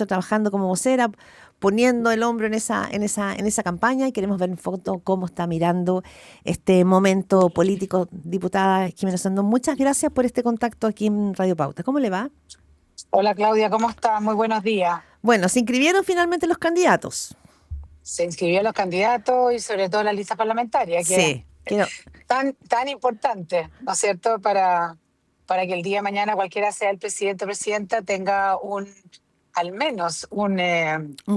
trabajando como vocera, poniendo el hombro en esa campaña y queremos ver en foto cómo está mirando este momento político. Diputada Jimena Sandón, muchas gracias por este contacto aquí en Radio Pauta. ¿Cómo le va? Hola Claudia, ¿cómo estás? Muy buenos días. Bueno, se inscribieron finalmente los candidatos. Se inscribió los candidatos y sobre todo la lista parlamentaria, que es Sí, quiero, tan importante, ¿no es cierto? Para que el día de mañana cualquiera sea el presidente o presidenta tenga al menos un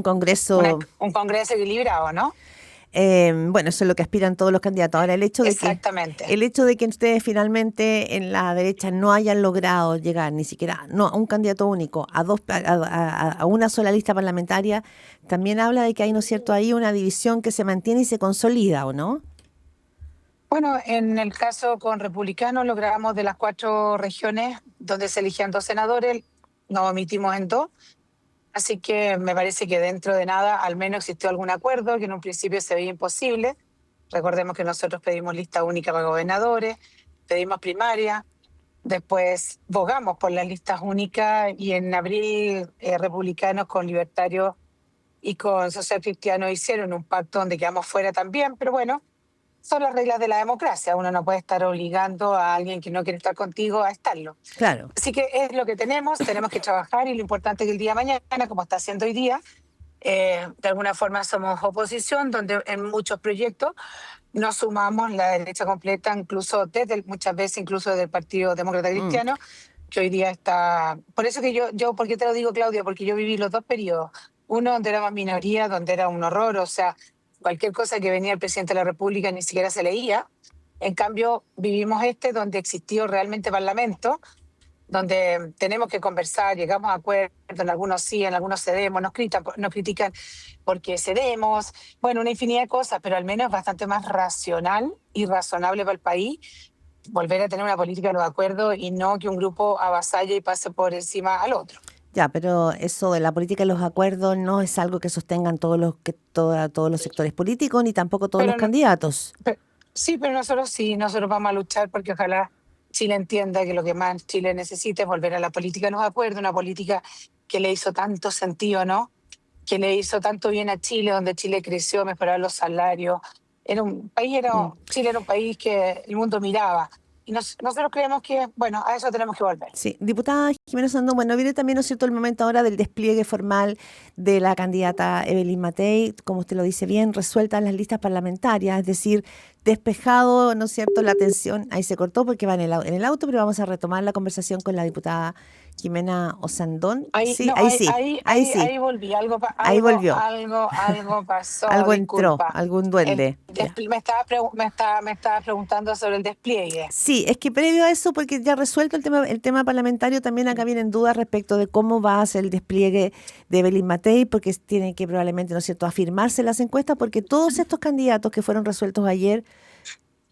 congreso. un congreso equilibrado, ¿no? Bueno, eso es lo que aspiran todos los candidatos. Ahora, Exactamente. el hecho de que ustedes finalmente en la derecha no hayan logrado llegar ni siquiera no, a un candidato único, a una sola lista parlamentaria, también habla de que hay, ¿no es cierto?, ahí una división que se mantiene y se consolida, ¿o no? Bueno, en el caso con republicanos logramos de las 4 regiones donde se eligían 2 senadores, nos omitimos en 2. Así que me parece que dentro de nada al menos existió algún acuerdo que en un principio se veía imposible. Recordemos que nosotros pedimos lista única para gobernadores, pedimos primaria, después bogamos por las listas únicas y en abril republicanos con libertarios y con social cristianos hicieron un pacto donde quedamos fuera también, pero bueno, son las reglas de la democracia. Uno no puede estar obligando a alguien que no quiere estar contigo a estarlo. Claro. Así que es lo que tenemos que trabajar y lo importante es que el día de mañana, como está haciendo hoy día, de alguna forma somos oposición, donde en muchos proyectos nos sumamos la derecha completa, incluso muchas veces incluso del Partido Demócrata Mm. Cristiano, que hoy día está... Por eso que ¿por qué te lo digo, Claudia? Porque yo viví los 2 periodos. Uno donde era más minoría, donde era un horror, o sea, cualquier cosa que venía el presidente de la República ni siquiera se leía. En cambio, vivimos donde existió realmente parlamento, donde tenemos que conversar, llegamos a acuerdos, en algunos sí, en algunos cedemos, nos critican porque cedemos, bueno, una infinidad de cosas, pero al menos es bastante más racional y razonable para el país volver a tener una política de los acuerdos y no que un grupo avasalle y pase por encima al otro. Ya, pero eso de la política y los acuerdos no es algo que sostengan todos los sectores políticos ni tampoco todos los Pero, candidatos. pe- sí, pero nosotros sí, nosotros vamos a luchar porque ojalá Chile entienda que lo que más Chile necesita es volver a la política de los acuerdos, una política que le hizo tanto sentido, ¿no? Que le hizo tanto bien a Chile, donde Chile creció, mejorar los salarios. Mm. Chile era un país que el mundo miraba. Y nosotros creemos que, bueno, a eso tenemos que volver. Sí, diputada Jimena Sandón, bueno, viene también, ¿no es cierto?, el momento ahora del despliegue formal de la candidata Evelyn Matei, como usted lo dice bien, resueltas las listas parlamentarias, es decir, despejado, ¿no es cierto?, la tensión, ahí se cortó porque va en el auto, pero vamos a retomar la conversación con la diputada Jimena Osandón. Ahí, Sí, no, ahí sí, ahí sí, ahí volví, ahí volvió, algo pasó, algo entró, disculpa. algún duende. Ya. Me estaba preguntando sobre el despliegue. Sí, es que previo a eso, porque ya resuelto el tema parlamentario, también acá vienen dudas respecto de cómo va a ser el despliegue de Evelyn Matei, porque tiene que probablemente, ¿no es cierto?, afirmarse las encuestas, porque todos estos candidatos que fueron resueltos ayer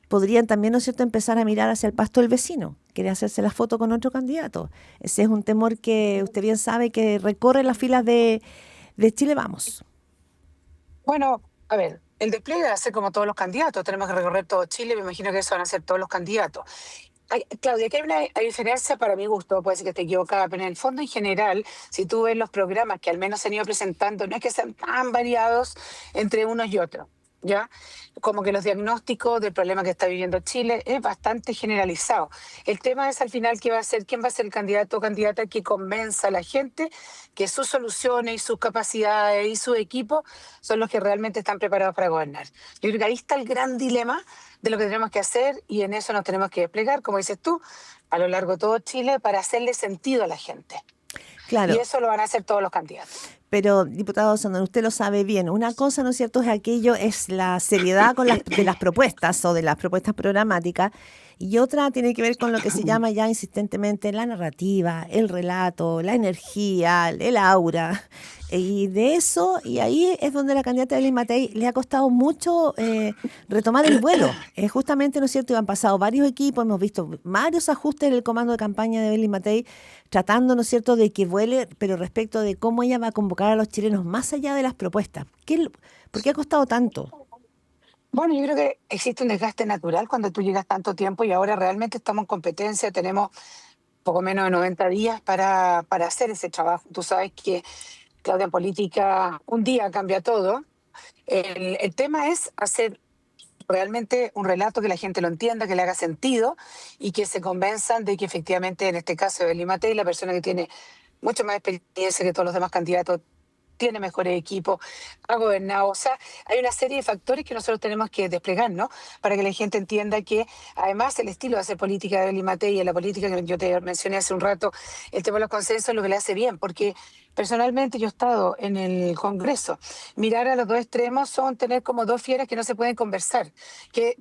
podrían también, ¿no es cierto?, empezar a mirar hacia el pasto del vecino, querer hacerse la foto con otro candidato. Ese es un temor que usted bien sabe que recorre las filas de Chile Vamos. Bueno, a ver, el despliegue va a ser como todos los candidatos, tenemos que recorrer todo Chile, me imagino que eso van a ser todos los candidatos. Claudia, aquí hay una diferencia para mi gusto, puede ser que esté equivocada, pero en el fondo en general, si tú ves los programas que al menos se han ido presentando, no es que sean tan variados entre unos y otros, ¿ya? Como que los diagnósticos del problema que está viviendo Chile es bastante generalizado. El tema es al final quién va a ser el candidato o candidata que convenza a la gente que sus soluciones y sus capacidades y su equipo son los que realmente están preparados para gobernar. Yo creo que ahí está el gran dilema de lo que tenemos que hacer y en eso nos tenemos que desplegar, como dices tú, a lo largo de todo Chile para hacerle sentido a la gente. Y Claro, eso lo van a hacer todos los candidatos. pero, diputado Sandón, usted lo sabe bien. Una cosa, ¿no es cierto?, es la seriedad de las propuestas o de las propuestas programáticas, y otra tiene que ver con lo que se llama ya insistentemente la narrativa, el relato, la energía, el aura. Y de eso, y ahí es donde la candidata Evelyn Matei le ha costado mucho retomar el vuelo. Justamente, ¿no es cierto?, han pasado varios equipos, hemos visto varios ajustes en el comando de campaña de Evelyn Matei, tratando, ¿no es cierto?, de que vuele, pero respecto de cómo ella va a convocar a los chilenos más allá de las propuestas. ¿Por qué ha costado tanto? Bueno, yo creo que existe un desgaste natural cuando tú llegas tanto tiempo y ahora realmente estamos en competencia, tenemos poco menos de 90 días para hacer ese trabajo. Tú sabes que Claudia, en política un día cambia todo. El tema es hacer realmente un relato que la gente lo entienda, que le haga sentido y que se convenzan de que efectivamente en este caso Evelyn Matei, la persona que tiene mucho más experiencia que todos los demás candidatos, tiene mejores equipos, ha gobernado. O sea, hay una serie de factores que nosotros tenemos que desplegar, ¿no? Para que la gente entienda que además el estilo de hacer política de Evelyn Matei y la política que yo te mencioné hace un rato, el tema de los consensos es lo que le hace bien, porque personalmente yo he estado en el Congreso. Mirar a los dos extremos son tener como dos fieras que no se pueden conversar, que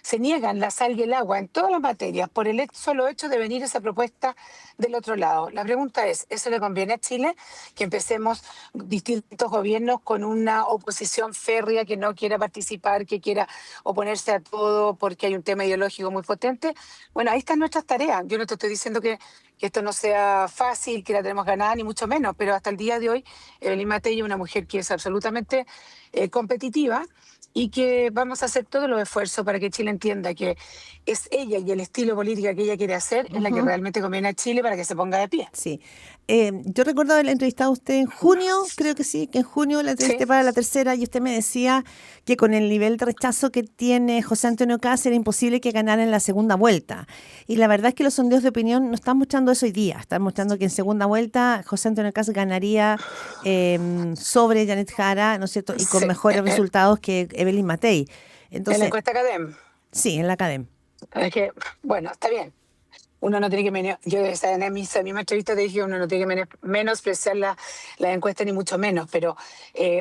se niegan la sal y el agua en todas las materias por el solo hecho de venir esa propuesta del otro lado. La pregunta es, ¿eso le conviene a Chile? Que empecemos distintos gobiernos con una oposición férrea que no quiera participar, que quiera oponerse a todo porque hay un tema ideológico muy potente. Bueno, ahí están nuestras tareas. Yo no te estoy diciendo que esto no sea fácil, que la tenemos ganada, ni mucho menos, pero hasta el día de hoy, Evelyn Matei es una mujer que es absolutamente competitiva y que vamos a hacer todos los esfuerzos para que Chile entienda que es ella y el estilo política que ella quiere hacer es la que realmente conviene a Chile para que se ponga de pie. Sí. Yo recuerdo haberla entrevistado a usted en junio, creo que sí, que en junio la entrevisté Sí. para la tercera y usted me decía que con el nivel de rechazo que tiene José Antonio Kast era imposible que ganara en la segunda vuelta. Y la verdad es que los sondeos de opinión no están mostrando eso hoy día. Están mostrando que en segunda vuelta José Antonio Kast ganaría sobre Janet Jara, ¿no es cierto? Y con Sí. mejores resultados que Evelyn Matei. En la Entonces, encuesta Academ. sí, en la academia. Es que, bueno, está bien. Uno no tiene que yo en esa misma entrevista te dije uno no tiene que menospreciar la encuesta ni mucho menos, pero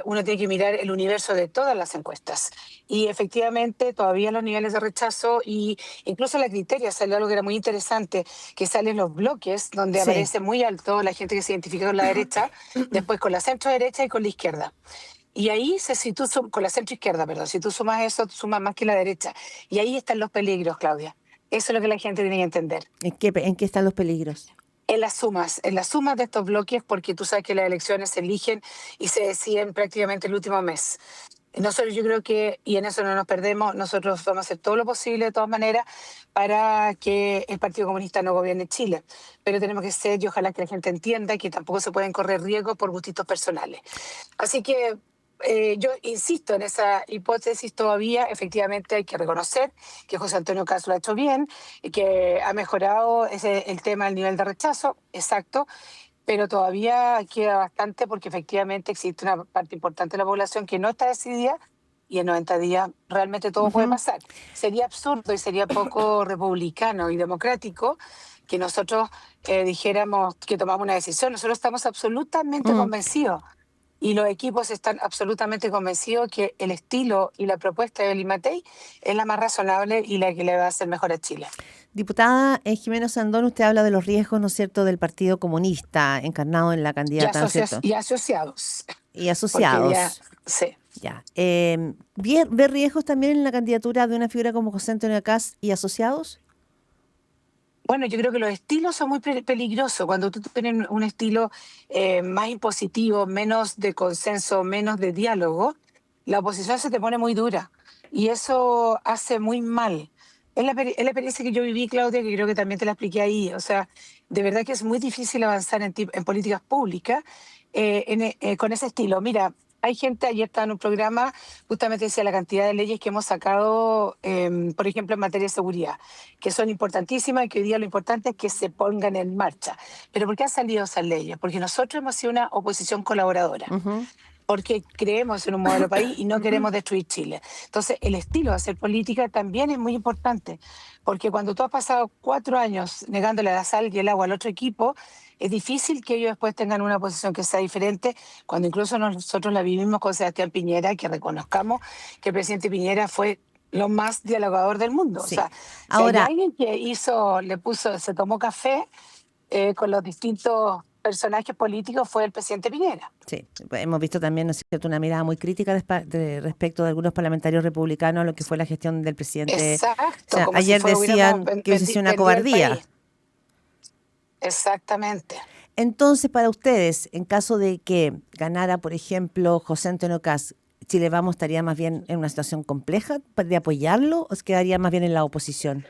uno tiene que mirar el universo de todas las encuestas. Y efectivamente todavía los niveles de rechazo y incluso la criteria salió algo que era muy interesante, que salen los bloques donde Sí. aparece muy alto la gente que se identifica con la derecha, después con la centro derecha y con la izquierda. Y ahí, si tú con la centro izquierda, perdón, si tú sumas eso, tú sumas más que la derecha. Y ahí están los peligros, Claudia. Eso es lo que la gente tiene que entender. ¿En qué están los peligros? En las sumas de estos bloques, porque tú sabes que las elecciones se eligen y se deciden prácticamente el último mes. Nosotros yo creo que, y en eso no nos perdemos, nosotros vamos a hacer todo lo posible de todas maneras para que el Partido Comunista no gobierne Chile. Pero tenemos que ser, y ojalá que la gente entienda, que tampoco se pueden correr riesgos por gustitos personales. Así que yo insisto en esa hipótesis todavía. Efectivamente hay que reconocer que José Antonio Kast lo ha hecho bien, y que ha mejorado el tema del nivel de rechazo, exacto, pero todavía queda bastante porque efectivamente existe una parte importante de la población que no está decidida y en 90 días realmente todo puede pasar. Sería absurdo y sería poco republicano y democrático que nosotros dijéramos que tomamos una decisión. Nosotros estamos absolutamente convencidos y los equipos están absolutamente convencidos que el estilo y la propuesta de Evelyn Matei es la más razonable y la que le va a hacer mejor a Chile. Diputada Jimena Sandón, usted habla de los riesgos, ¿no es cierto?, del Partido Comunista encarnado en la candidata, ¿no es cierto? Y asociados. Y asociados. Sí. Ya. ¿Ve riesgos también en la candidatura de una figura como José Antonio Kast y asociados? Bueno, yo creo que los estilos son muy peligrosos. Cuando tú tienes un estilo más impositivo, menos de consenso, menos de diálogo, la oposición se te pone muy dura y eso hace muy mal. Es la experiencia que yo viví, Claudia, que creo que también te la expliqué ahí. O sea, de verdad que es muy difícil avanzar en políticas públicas con ese estilo. Mira, hay gente, ayer estaba en un programa, justamente decía la cantidad de leyes que hemos sacado, por ejemplo, en materia de seguridad, que son importantísimas y que hoy día lo importante es que se pongan en marcha. ¿Pero por qué han salido esas leyes? Porque nosotros hemos sido una oposición colaboradora. Porque creemos en un modelo país y no queremos destruir Chile. Entonces, el estilo de hacer política también es muy importante, porque cuando tú has pasado 4 años negándole la sal y el agua al otro equipo, es difícil que ellos después tengan una posición que sea diferente, cuando incluso nosotros la vivimos con Sebastián Piñera, que reconozcamos que el presidente Piñera fue lo más dialogador del mundo. Sí. O sea, Ahora, si hay alguien que se tomó café con los distintos personajes políticos fue el presidente Piñera. sí, hemos visto también, ¿no es cierto?, una mirada muy crítica respecto de algunos parlamentarios republicanos a lo que fue la gestión del presidente. Exacto. O sea, como ayer si decían que hubiese sido una cobardía. Exactamente. Entonces, para ustedes, en caso de que ganara, por ejemplo, José Antonio Kast, ¿Chile Vamos estaría más bien en una situación compleja de apoyarlo o se quedaría más bien en la oposición?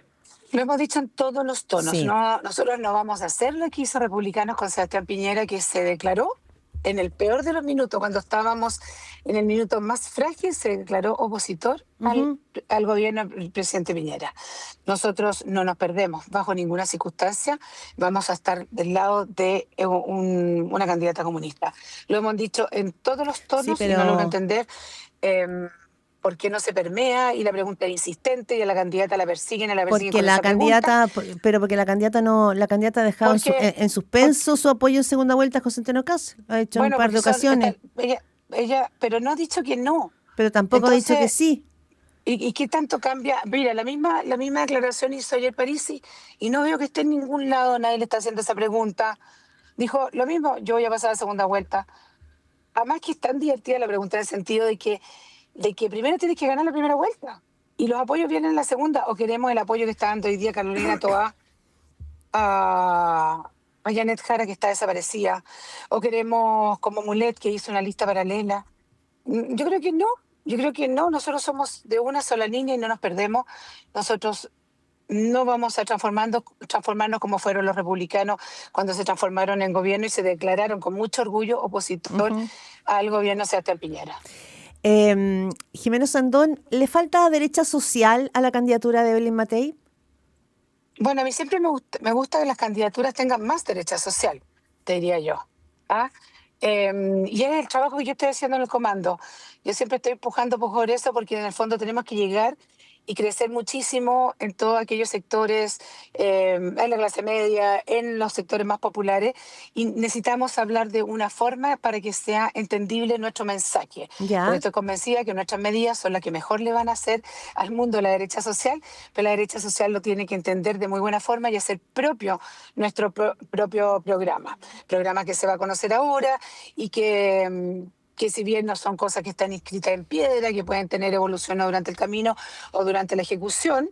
Lo hemos dicho en todos los tonos. Sí. No, nosotros no vamos a hacer lo que hizo Republicanos con Sebastián Piñera, que se declaró en el peor de los minutos, cuando estábamos en el minuto más frágil, se declaró opositor al gobierno del presidente Piñera. Nosotros no nos perdemos bajo ninguna circunstancia, vamos a estar del lado de una candidata comunista. Lo hemos dicho en todos los Sí, tonos y no logro entender por qué no se permea, y la pregunta es insistente y a la candidata la persiguen porque con la esa pregunta. candidata, pero porque la candidata no, la candidata ha dejado Porque, en suspenso su apoyo en segunda vuelta a José Antonio Caz. Lo ha hecho en un bueno, par de ocasiones, pero no ha dicho que no. pero tampoco ha dicho que Entonces, sí. ¿y qué tanto cambia? Mira, la misma declaración hizo ayer Parisi y no veo que esté en ningún lado, nadie le está haciendo esa pregunta. Dijo lo mismo, yo voy a pasar a la segunda vuelta. Además que es tan divertida la pregunta en el sentido de que primero tienes que ganar la primera vuelta y los apoyos vienen en la segunda, o queremos el apoyo que está dando hoy día Carolina Toá a Janet Jara, que está desaparecida, o queremos como Mulet, que hizo una lista paralela. Yo creo que no, yo creo que no, nosotros somos de una sola línea y no nos perdemos. Nosotros no vamos a transformarnos como fueron los republicanos cuando se transformaron en gobierno y se declararon con mucho orgullo opositor al gobierno de Sebastián Piñera. Jimeno Sandón, ¿le falta derecha social a la candidatura de Evelyn Matei? Bueno, a mí siempre me gusta que las candidaturas tengan más derecha social, te diría yo. ¿Ah? Y es el trabajo que yo estoy haciendo en el comando. Yo siempre estoy empujando por eso, porque en el fondo tenemos que llegar y crecer muchísimo en todos aquellos sectores, en la clase media, en los sectores más populares, y necesitamos hablar de una forma para que sea entendible nuestro mensaje. Ya. Porque estoy convencida que nuestras medidas son las que mejor le van a hacer al mundo la derecha social, pero la derecha social lo tiene que entender de muy buena forma y hacer propio nuestro propio programa que se va a conocer ahora y que si bien no son cosas que están inscritas en piedra, que pueden tener evolución durante el camino o durante la ejecución,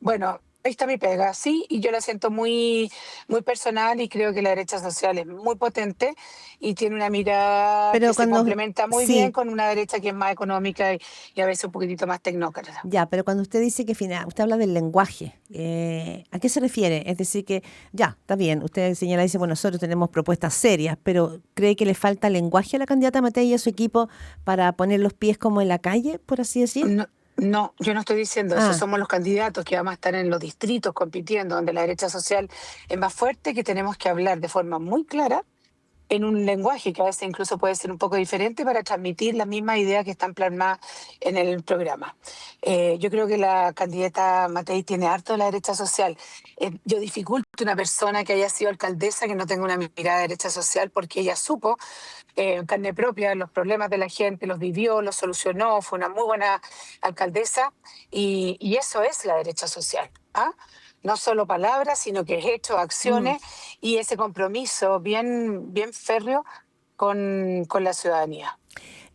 bueno, ahí está mi pega, sí, y yo la siento muy, muy personal, y creo que la derecha social es muy potente y tiene una mirada Pero que se cuando, complementa muy bien sí, con una derecha que es más económica y a veces un poquitito más tecnócrata. ya, pero cuando usted dice que usted habla del lenguaje, ¿a qué se refiere? Es decir, que ya, está bien, usted señala, dice, bueno, nosotros tenemos propuestas serias, pero ¿cree que le falta lenguaje a la candidata Matei y a su equipo para poner los pies como en la calle, por así decir? No, no, yo no estoy diciendo eso. Ah, Somos los candidatos que vamos a estar en los distritos compitiendo, donde la derecha social es más fuerte, que tenemos que hablar de forma muy clara, en un lenguaje que a veces incluso puede ser un poco diferente, para transmitir las mismas ideas que están plasmadas en el programa. Yo creo que la candidata Matei tiene harto de la derecha social. Yo dificulto una persona que haya sido alcaldesa que no tenga una mirada de derecha social, porque ella supo en carne propia los problemas de la gente, los vivió, los solucionó, fue una muy buena alcaldesa, y eso es la derecha social. ¿Ah? No solo palabras, sino que es hecho, mm. acciones y ese compromiso bien, bien férreo con la ciudadanía.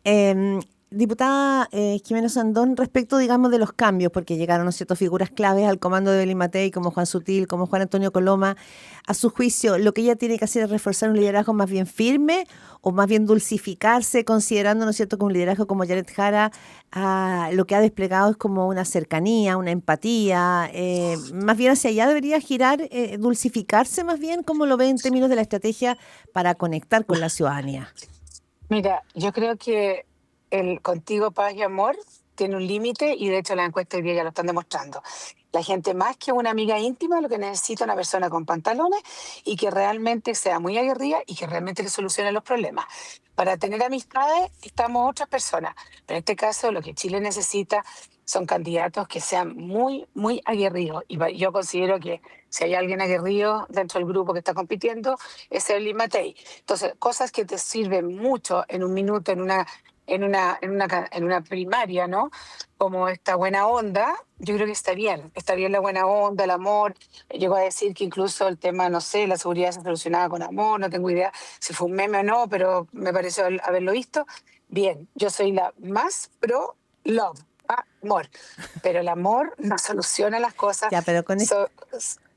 Eh, Diputada Jimeno Sandón, respecto, digamos, de los cambios, porque llegaron, ¿no es cierto?, figuras claves al comando de Evelyn Matei, como Juan Sutil, como Juan Antonio Coloma. A su juicio, ¿lo que ella tiene que hacer es reforzar un liderazgo más bien firme o más bien dulcificarse, considerando, ¿no es cierto?, que un liderazgo como Janet Jara lo que ha desplegado es como una cercanía, una empatía? Más bien hacia allá debería girar, dulcificarse más bien, como lo ve en términos de la estrategia para conectar con la ciudadanía. Mira, yo creo que el contigo, paz y amor tiene un límite, y de hecho las encuestas hoy día ya lo están demostrando. La gente, más que una amiga íntima, lo que necesita es una persona con pantalones y que realmente sea muy aguerrida y que realmente le solucione los problemas. Para tener amistades estamos otras personas, pero en este caso lo que Chile necesita son candidatos que sean muy, muy aguerridos. Y yo considero que si hay alguien aguerrido dentro del grupo que está compitiendo, es Evelyn Matei. Entonces, cosas que te sirven mucho en un minuto, en una primaria, ¿no? Como esta buena onda, yo creo que está bien la buena onda, el amor. Llegó a decir que incluso el tema, no sé, la seguridad se solucionaba con amor, no tengo idea si fue un meme o no, pero me pareció haberlo visto. Bien, yo soy la más pro love, amor, pero el amor no soluciona las cosas Ya, pero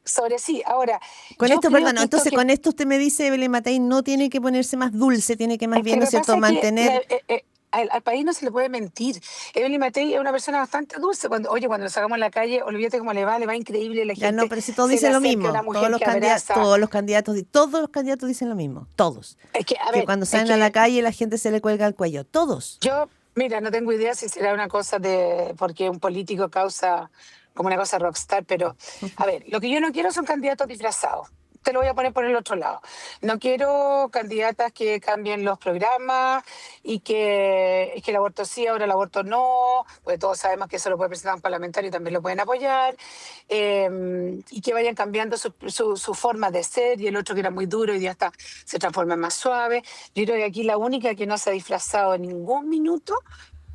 sobre sí. Ahora, con yo esto, creo perdón, que esto entonces que con esto usted me dice, Evelyn Matei no tiene que ponerse más dulce, tiene que más es que bien, ¿no lo es que pasa cierto?, es que mantener. al país no se le puede mentir. Evelyn Matei es una persona bastante dulce. Cuando lo sacamos en la calle, olvídate cómo le va increíble. La Ya no, gente pero si todos se le dicen lo acerca a una mismo, mujer que abraza. todos los candidatos dicen lo mismo, todos. Es que, a Que ver, cuando es salen a la que calle la gente se le cuelga el cuello, todos. yo, mira, no tengo idea si será una cosa porque un político causa como una cosa rockstar, pero a ver, lo que yo no quiero son candidatos disfrazados. Te lo voy a poner por el otro lado. No quiero candidatas que cambien los programas y que es que el aborto sí, ahora el aborto no, porque todos sabemos que eso lo puede presentar un parlamentario y también lo pueden apoyar, y que vayan cambiando su forma de ser, y el otro que era muy duro y ya está, se transforma en más suave. Yo creo que aquí la única que no se ha disfrazado en ningún minuto,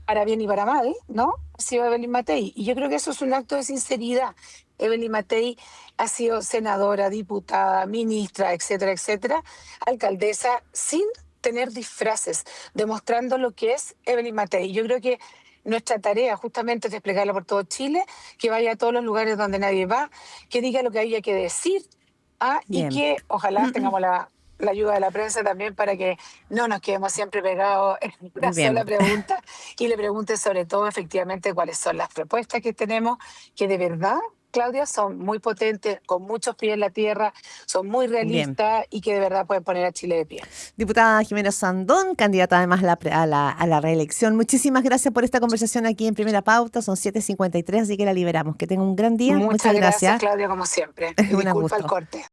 para bien y para mal, ¿no? Ha sido Evelyn Matei. Y yo creo que eso es un acto de sinceridad. Evelyn Matei ha sido senadora, diputada, ministra, etcétera, etcétera, alcaldesa, sin tener disfraces, demostrando lo que es Evelyn Matei. Yo creo que nuestra tarea justamente es desplegarla por todo Chile, que vaya a todos los lugares donde nadie va, que diga lo que haya que decir, y Bien. que ojalá tengamos la ayuda de la prensa también para que no nos quedemos siempre pegados en una Muy bien. sola pregunta y le pregunte sobre todo efectivamente cuáles son las propuestas que tenemos, que de verdad, Claudia, son muy potentes, con muchos pies en la tierra, son muy Bien. realistas y que de verdad pueden poner a Chile de pie. Diputada Jimena Sandón, candidata además a la reelección. Muchísimas gracias por esta conversación aquí en Primera Pauta. Son 7:53, así que la liberamos. Que tenga un gran día. Muchas Muchas gracias, gracias. Claudia, como siempre. Y Un disculpa el gusto. corte.